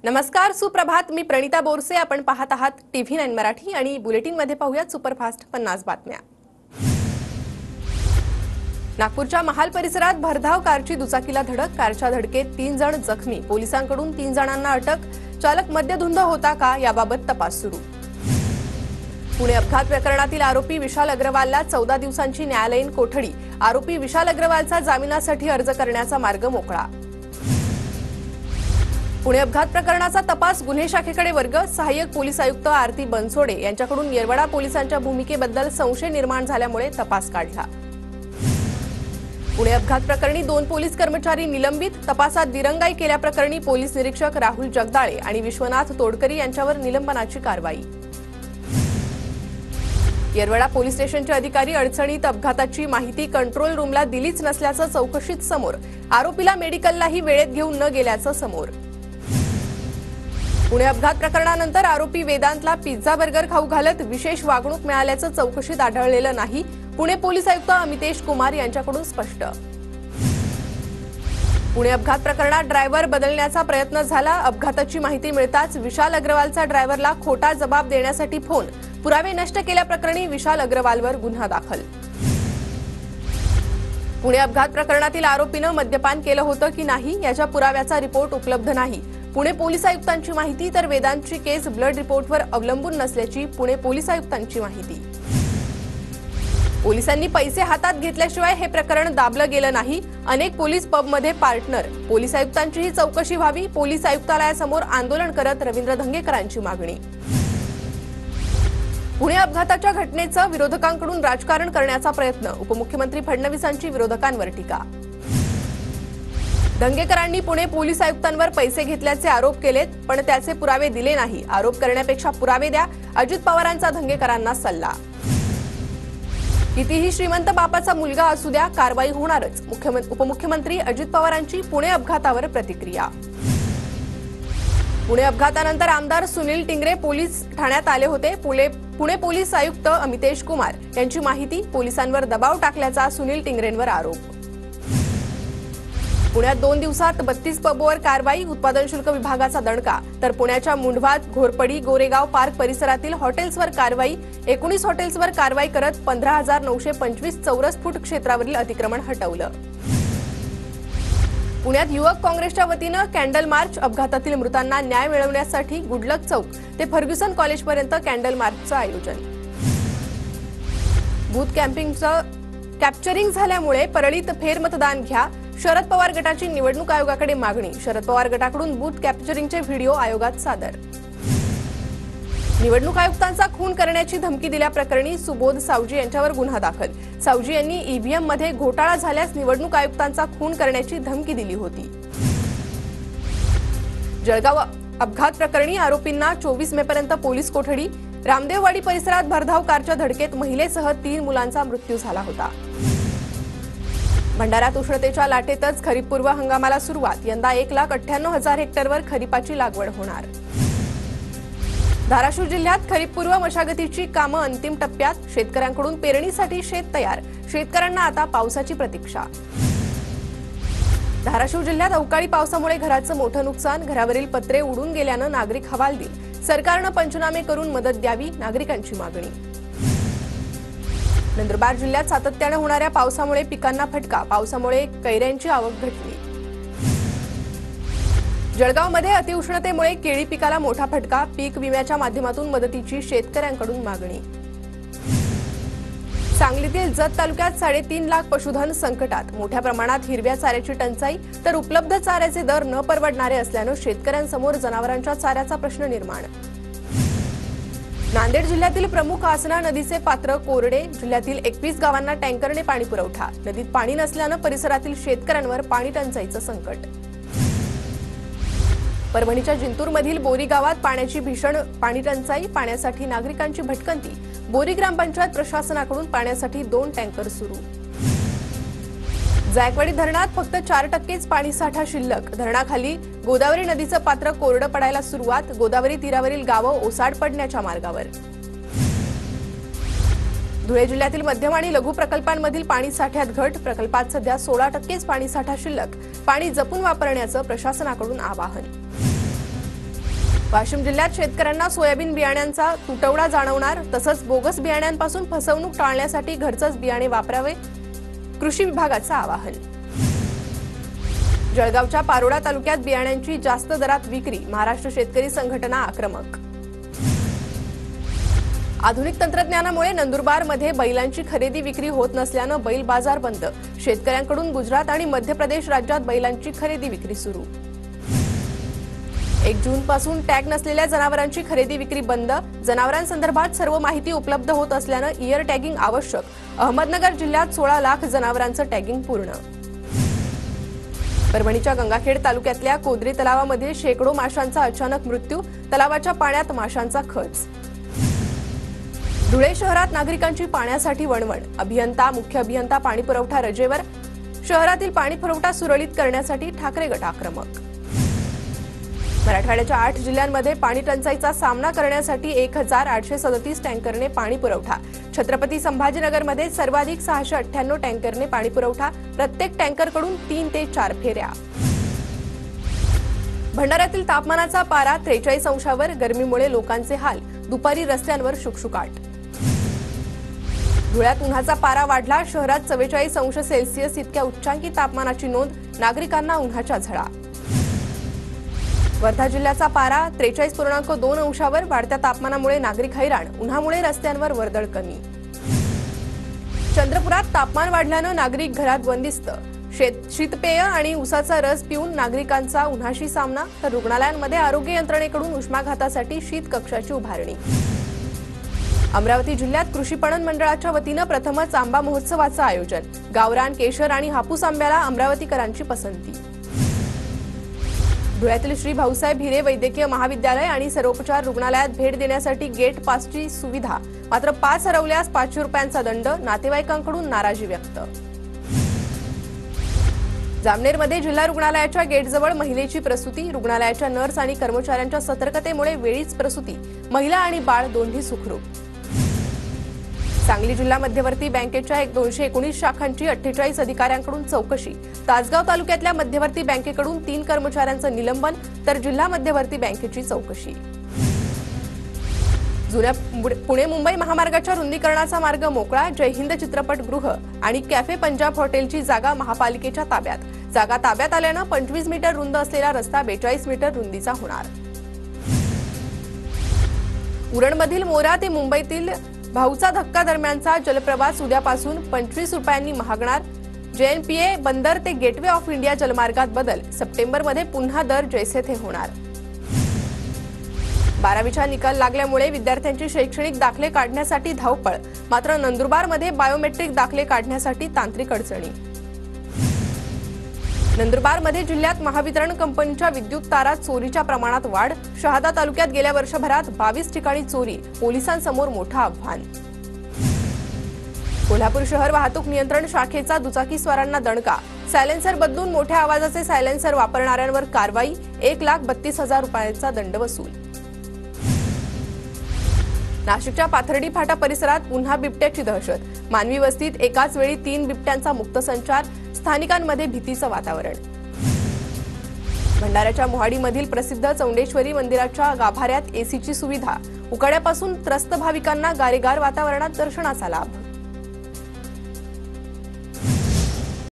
नमस्कार, सुप्रभात. मी प्रणिता बोरसे. आपण पाहत आहात TV9 मराठी आणि बुलेटिन मध्ये पाहूयात सुपरफास्ट 50 बातम्या. नागपूरच्या महाल परिसरात भरधाव कारची दुचाकीला धडक. कारच्या धडकेत 3 जण जखमी. पोलिसांकडून 3 जणांना अटक. चालक मद्यधुंद होता का याबाबत तपास सुरू. पुणे अपघात प्रकरणातील आरोपी विशाल अग्रवालला 14 दिवसांची न्यायालयीन कोठडी. आरोपी विशाल अग्रवालचा जामिनासाठी अर्ज करण्याचा मार्ग मोकळा. पुणे अपघात प्रकरणाचा तपास गुन्हे शाखेकडे वर्ग. सहाय्यक पोलीस आयुक्त आरती बनसोडे यांच्याकडून येरवडा पोलिसांच्या भूमिकेबद्दल संशय निर्माण झाल्यामुळे तपास काढला. पुणे अपघात प्रकरणी 2 पोलीस कर्मचारी निलंबित. तपासात दिरंगाई केल्याप्रकरणी पोलीस निरीक्षक राहुल जगदाळे आणि विश्वनाथ तोडकरी यांच्यावर निलंबनाची कारवाई. येरवडा पोलीस स्टेशनचे अधिकारी अडचणीत. अपघाताची माहिती कंट्रोल रूमला दिलीच नसल्याचं चौकशीत समोर. आरोपीला मेडिकललाही वेळेत घेऊन न गेल्याचं समोर. पुणे अपघात प्रकरणानंतर आरोपी वेदांतला पिझ्झा बर्गर खाऊ घालत विशेष वागणूक मिळाल्याचं चौकशीत आढळलेलं नाही. पुणे पोलीस आयुक्त अमितेश कुमार यांच्याकडून स्पष्ट. पुणे अपघात प्रकरणात ड्रायव्हर बदलण्याचा प्रयत्न झाला. अपघाताची माहिती मिळताच विशाल अग्रवालचा ड्रायव्हरला खोटा जबाब देण्यासाठी फोन. पुरावे नष्ट केल्याप्रकरणी विशाल अग्रवालवर गुन्हा दाखल. पुणे अपघात प्रकरणातील आरोपीनं मद्यपान केलं होतं की नाही याच्या पुराव्याचा रिपोर्ट उपलब्ध नाही. पुणे पोलीस आयुक्तांची माहिती. तर वेदांतची केस ब्लड रिपोर्टवर अवलंबून नसल्याची पुणे पोलीस आयुक्तांची माहिती. पोलिसांनी पैसे हातात घेतल्याशिवाय हे प्रकरण दाबलं गेलं नाही. अनेक पोलीस पबमध्ये पार्टनर. पोलीस आयुक्तांचीही चौकशी व्हावी. पोलीस आयुक्तालयासमोर आंदोलन करत रवींद्र धंगेकरांची मागणी. पुणे अपघाताच्या घटनेचं विरोधकांकडून राजकारण करण्याचा प्रयत्न. उपमुख्यमंत्री फडणवीसांची विरोधकांवर टीका. धंगेकरांनी पुणे पोलीस आयुक्तांवर पैसे घेतल्याचे आरोप केलेत, पण त्याचे पुरावे दिले नाही. आरोप करण्यापेक्षा पुरावे द्या. अजित पवारांचा धंगेकरांना सल्ला. कितीही श्रीमंत बापाचा मुलगा असू द्या, कारवाई होणारच. उपमुख्यमंत्री अजित पवारांची पुणे अपघातावर प्रतिक्रिया. पुणे अपघातानंतर आमदार सुनील टिंगरे पोलीस ठाण्यात आले होते. पुणे पोलीस आयुक्त अमितेश कुमार यांची माहिती. पोलिसांवर दबाव टाकल्याचा सुनील टिंगरेंवर आरोप. पुण्यात 2 दिवसात 32 पबवर कारवाई. उत्पादन शुल्क विभागाचा दणका. तर पुण्याच्या मुंढवात, घोरपडी, गोरेगाव पार्क परिसरातील हॉटेल्सवर कारवाई. 19 हॉटेल्सवर कारवाई करत 15,925 चौरस फूट क्षेत्रावरील अतिक्रमण हटवलं. पुण्यात युवक काँग्रेसच्या वतीनं कॅन्डल मार्च. अपघातातील मृतांना न्याय मिळवण्यासाठी गुडलक चौक ते फर्ग्युसन कॉलेजपर्यंत कॅन्डल मार्चचं आयोजन. बूथ कॅप्चरिंग झाल्यामुळे परळीत फेरमतदान घ्या. शरद पवार गटाची निवडणूक आयोगाकडे मागणी. शरद पवार गटाकडून बूथ कॅप्चरिंगचे व्हिडिओ आयोगात सादर. निवडणूक आयुक्तांचा खून करण्याची धमकी दिल्याप्रकरणी सुबोध सावजी यांच्यावर गुन्हा दाखल. सावजी यांनी ईव्हीएम मध्ये घोटाळा झाल्यास निवडणूक आयुक्तांचा खून करण्याची धमकी दिली होती. जळगाव अपघात प्रकरणी आरोपींना 24 मेपर्यंत पोलीस कोठडी. रामदेववाडी परिसरात भरधाव कारच्या धडकेत महिलेसह 3 मुलांचा मृत्यू झाला होता. भंडाऱ्यात उष्णतेच्या लाटेतच खरीपपूर्व हंगामाला सुरुवात. यंदा 1,98,000 हेक्टरवर खरीपाची लागवड होणार. धाराशिव जिल्ह्यात खरीपपूर्व मशागतीची कामं अंतिम टप्प्यात. शेतकऱ्यांकडून पेरणीसाठी शेत तयार. शेतकऱ्यांना आता पावसाची प्रतीक्षा. धाराशिव जिल्ह्यात अवकाळी पावसामुळे घराचं मोठं नुकसान. घरावरील पत्रे उडून गेल्यानं नागरिक हवालदिल. सरकारनं पंचनामे करून मदत द्यावी, नागरिकांची मागणी. नंदुरबार जिल्ह्यात सातत्यानं होणाऱ्या पावसामुळे पिकांना फटका. पावसामुळे कैऱ्यांची आवक घटली. जळगावमध्ये अतिउष्णतेमुळे केळी पिकाला मोठा फटका. पीक विम्याच्या माध्यमातून मदतीची शेतकऱ्यांकडून मागणी. सांगलीतील जत तालुक्यात 3.5 लाख पशुधन संकटात. मोठ्या प्रमाणात हिरव्या चाऱ्याची टंचाई. तर उपलब्ध चाऱ्याचे दर न परवडणारे असल्यानं शेतकऱ्यांसमोर जनावरांच्या चाऱ्याचा प्रश्न निर्माण. नांदेड जिल्ह्यातील प्रमुख आसना नदीचे पात्र कोरडे. जिल्ह्यातील 21 गावांना टँकरने पाणी पुरवठा. नदीत पाणी नसल्यानं परिसरातील शेतकऱ्यांवर पाणी टंचाईचं संकट. परभणीच्या जिंतूरमधील बोरी गावात पाण्याची भीषण पाणी टंचाई. पाण्यासाठी नागरिकांची भटकंती. बोरी ग्रामपंचायत प्रशासनाकडून पाण्यासाठी 2 टँकर सुरू. जायकवाडी धरणात फक्त 4%च पाणीसाठा शिल्लक. धरणाखाली गोदावरी नदीचं पात्र कोरडं पडायला सुरुवात. गोदावरी तीरावरील गावं ओसाड पडण्याच्या मार्गावर. धुळे जिल्ह्यातील मध्यम आणि लघु प्रकल्पांमधील पाणी साठ्यात घट. प्रकल्पात सध्या 16%च पाणीसाठा शिल्लक. पाणी जपून वापरण्याचं प्रशासनाकडून आवाहन. वाशिम जिल्ह्यात शेतकऱ्यांना सोयाबीन बियाण्यांचा तुटवडा जाणवणार, तसंच बोगस बियाण्यांपासून फसवणूक टाळण्यासाठी घरचंच बियाणे वापरावे, कृषी विभागाचं आवाहन. जळगावच्या पारोडा तालुक्यात बियाण्यांची जास्त दरात विक्री, महाराष्ट्र शेतकरी संघटना आक्रमक. आधुनिक तंत्रज्ञानामुळे नंदुरबारमध्ये बैलांची खरेदी विक्री होत नसल्यानं बैल बाजार बंद, शेतकऱ्यांकडून गुजरात आणि मध्य प्रदेश राज्यात बैलांची खरेदी विक्री सुरू. 1 जूनपासून टॅग नसलेल्या जनावरांची खरेदी विक्री बंद, जनावरांसंदर्भात सर्व माहिती उपलब्ध होत असल्यानं इयर टॅगिंग आवश्यक, अहमदनगर जिल्ह्यात 16 लाख जनावरांचं टॅगिंग पूर्ण. परभणीच्या गंगाखेड तालुक्यातल्या कोदरी तलावामध्ये शेकडो माशांचा अचानक मृत्यू, तलावाच्या पाण्यात माशांचा खच. धुळे शहरात नागरिकांची पाण्यासाठी वणवण, अभियंता मुख्य अभियंता पाणी पुरवठा रजेवर, शहरातील पाणी पुरवठा सुरळीत करण्यासाठी ठाकरे गट आक्रमक. मराठवाड्याच्या 8 जिल्ह्यांमध्ये पाणी टंचाईचा सामना करण्यासाठी 1837 टँकरने पाणी पुरवठा, छत्रपती संभाजीनगरमध्ये सर्वाधिक 698 टँकरने पाणी पुरवठा, प्रत्येक टँकरकडून 3 ते 4 फेऱ्या. भंडाऱ्यातील तापमानाचा पारा 43 अंशावर, गरमीमुळे लोकांचे हाल, दुपारी रस्त्यांवर शुकशुकाट. धुळ्यात उन्हाचा पारा वाढला, शहरात 44 अंश सेल्सिअस इतक्या उच्चांकी तापमानाची नोंद, नागरिकांना उन्हाच्या झळा. वर्धा जिल्ह्याचा पारा 43.2 अंशावर, वाढत्या तापमानामुळे नागरिक हैराण, उन्हामुळे रस्त्यांवर वर्दळ कमी. चंद्रपुरात तापमान वाढल्यानं नागरिक घरात बंदिस्त, शीतपेय आणि उसाचा रस पिऊन नागरिकांचा उन्हाशी सामना, तर रुग्णालयांमध्ये आरोग्य यंत्रणेकडून उष्माघातासाठी शीत कक्षाची उभारणी. अमरावती जिल्ह्यात कृषी पणन मंडळाच्या वतीनं प्रथमच आंबा महोत्सवाचं आयोजन, गावरान, केशर आणि हापूस आंब्याला अमरावतीकरांची पसंती. धुळ्यातील श्री भाऊसाहेब हिरे वैद्यकीय महाविद्यालय आणि सर्वोपचार रुग्णालयात भेट देण्यासाठी गेट पासची सुविधा, मात्र पास हरवल्यास 500 रुपयांचा दंड, नातेवाईकांकडून नाराजी व्यक्त. जामनेरमध्ये जिल्हा रुग्णालयाच्या गेटजवळ महिलेची प्रसूती, रुग्णालयाच्या नर्स आणि कर्मचाऱ्यांच्या सतर्कतेमुळे वेळीच प्रसूती, महिला आणि बाळ दोन्ही सुखरूप. सांगली जिल्हा मध्यवर्ती बँकेच्या 219 शाखांची 48 अधिकाऱ्यांकडून चौकशी, तासगाव तालुक्यातल्या मध्यवर्ती बँकेकडून 3 कर्मचाऱ्यांचं निलंबन, तर जिल्हा मध्यवर्ती बँकेची चौकशी. जुन्या पुणे मुंबई महामार्गाच्या रुंदीकरणाचा मार्ग मोकळा, जय हिंद चित्रपटगृह आणि कॅफे पंजाब हॉटेलची जागा महापालिकेच्या ताब्यात, जागा ताब्यात आल्यानं 25 मीटर रुंद असलेला रस्ता 42 मीटर रुंदीचा होणार. उरणमधील मोरा ते मुंबईतील भाऊचा धक्का दरम्यानचा जलप्रवास उद्यापासून 25 रुपयांनी महागणार, JNPA बंदर ते गेटवे ऑफ इंडिया जलमार्गात बदल, सप्टेंबरमध्ये पुन्हा दर जैसे थे होणार. 12वीचा निकाल लागल्यामुळे विद्यार्थ्यांचे शैक्षणिक दाखले काढण्यासाठी धावपळ, मात्र नंदुरबारमध्ये बायोमेट्रिक दाखले काढण्यासाठी तांत्रिक अडचणी. नंदुरबारमध्ये जिल्ह्यात महावितरण कंपनीच्या विद्युत तारा चोरीच्या प्रमाणात वाढ, शहादा तालुक्यात गेल्या वर्षभरात 22 ठिकाणी चोरी, पोलिसांसमोर मोठं आव्हान. कोल्हापूर शहर वाहतूक नियंत्रण शाखेचा दुचाकीस्वारांना दणका, सायलेन्सर बदलून मोठ्या आवाजाचे सायलेन्सर वापरणाऱ्यांवर कारवाई, 1,32,000 रुपयांचा दंड वसूल. नाशिकच्या पाथर्डी फाटा परिसरात पुन्हा बिबट्याची दहशत, मानवी वस्तीत एकाच वेळी 3 बिबट्यांचा मुक्त संचार, स्थानिकांमध्ये भीतीचं वातावरण. भंडाऱ्याच्या मोहाडीमधील प्रसिद्ध चौंडेश्वरी मंदिराच्या गाभाऱ्यात एसीची सुविधा, उकाड्यापासून त्रस्त भाविकांना गारेगार वातावरणात दर्शनाचा लाभ.